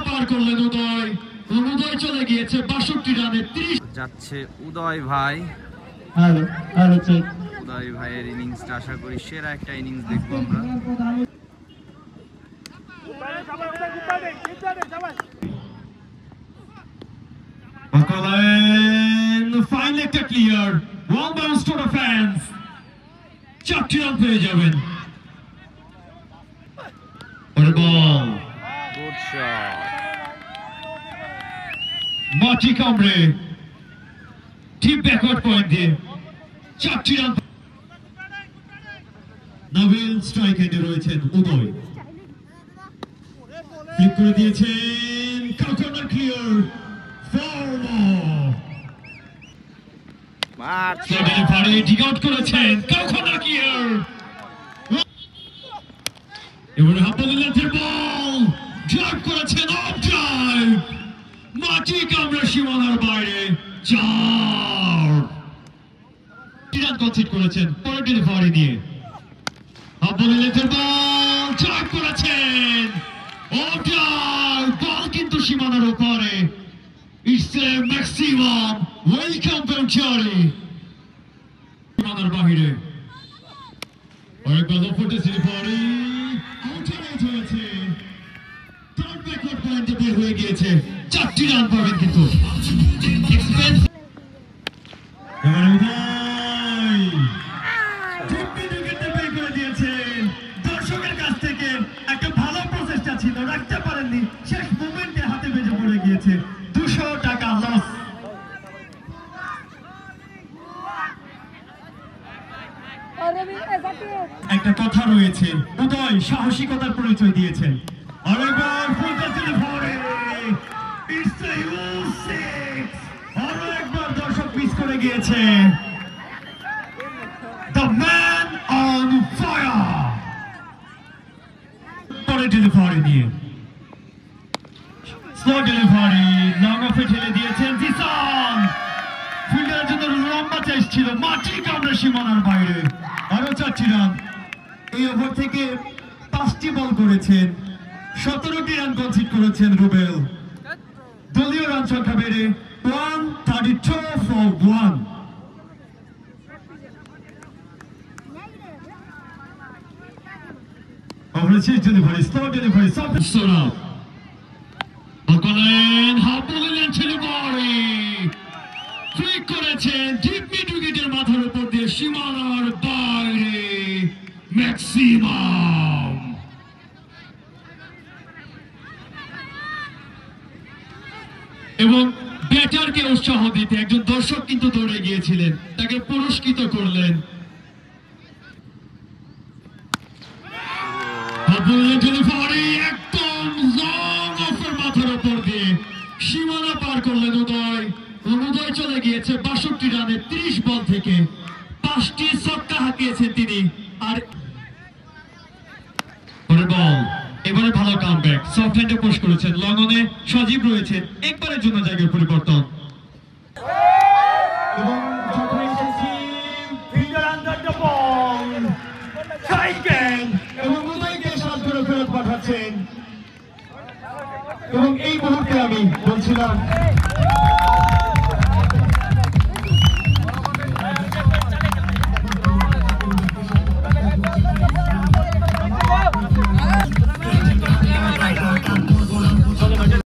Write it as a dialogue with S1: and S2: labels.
S1: পার করলেন উদয়। উদয় চলে গিয়েছে 62 রানে 30
S2: যাচ্ছে উদয় ভাই। উদয় ভাইয়ের ইনিংসটা আশা করি সেরা একটা ইনিংস দেখবো আমরা।
S1: ফাইনাল একটা clear, one bounce to the fans, 4টি রান পেয়ে যাবেন। বল,
S2: গুড শট,
S1: মাটি কামড়ে ঠিক ব্যাকওয়ার্ড পয়েন্ট দিয়ে 4টি রান। নভেল স্ট্রাইক এন্ডে রয়েছেন উদয়, ফ্লিক করে দিয়েছেন, কর্নার ক্লিয়ার, ডিগ আউট করেছেন, কর্নার ক্লিয়ার। এবারে হাফলেন্থের বল ড্রাইভ করেছেন, অফ ড্রাইভ, মাটি কামড়ে সীমানার বাইরে, 4 রান কনসিড করেছেন পরের ডেলিভারি নিয়ে। হাফলেন্থের বল ড্রাইভ করেছেন, অফ ড্রাইভ, বল কিন্তু সীমানার উপরে। It's a maximum welcome boundary. সীমানার বাইরে আরেকবার লফটে ডেলিভারি, আউট হয়েছে, থার্ড ব্যাকওয়ার্ড পয়েন্টে বের হয়ে গিয়েছে, 4টি রান পাবেন কিন্তু। দর্শকের কাছ থেকে একটা ভালো প্রচেষ্টা ছিল, রাখতে পারেননি, শেষ মোমেন্টে হাতে বেজে পড়ে গিয়েছে, 200 টাকা লস। একটা কথা রয়েছে, উদয় সাহসিকতার পরিচয় দিয়েছেন। আরেকবার আরো একবার দর্শক মিস করে গিয়েছে। The man on fire. পরে ডেলিভারি নিয়ে স্লো ডেলিভারি, লং অফে ঠেলে দিয়েছেন জিসান, ফিল্ডারের জন্য লম্বা চেস ছিল, মাটি কামড়ে সীমানার বাইরে, আরো 4টি রান। এই ওভার থেকে 5টি বল করেছেন, 17টি রান কনসিড করেছেন রুবেল। দলীয় রান সংখ্যা বেড়ে 132 for 1। ওভারের শেষ ডেলিভারি, স্লো ডেলিভারি, সোনা মাথার উপর দিয়ে সীমানার বাইরে, ম্যাক্সিমাম। এবং ব্যাটারকে উৎসাহ দিতে একজন দর্শক কিন্তু দৌড়ে গিয়েছিলেন, তাকে পুরস্কৃত করলেন। একদম লং অফের মাথার উপর দিয়ে সীমানা পার করলেন উদয়। উদয় চলে গিয়েছে 62 রানে 30 বল থেকে, 5টি ছক্কা হাঁকিয়েছেন তিনি। আর বল এবারে ভালো কামব্যাক, সফট হ্যান্ডে পুশ করেছেন, লং অনে সজীব রয়েছেন, একবারের জন্য জায়গায় পরিবর্তন। এবং উদয়কে সাত করে ফেরত পাঠাচ্ছেন। এবং এই মুহূর্তে আমি বলছিলাম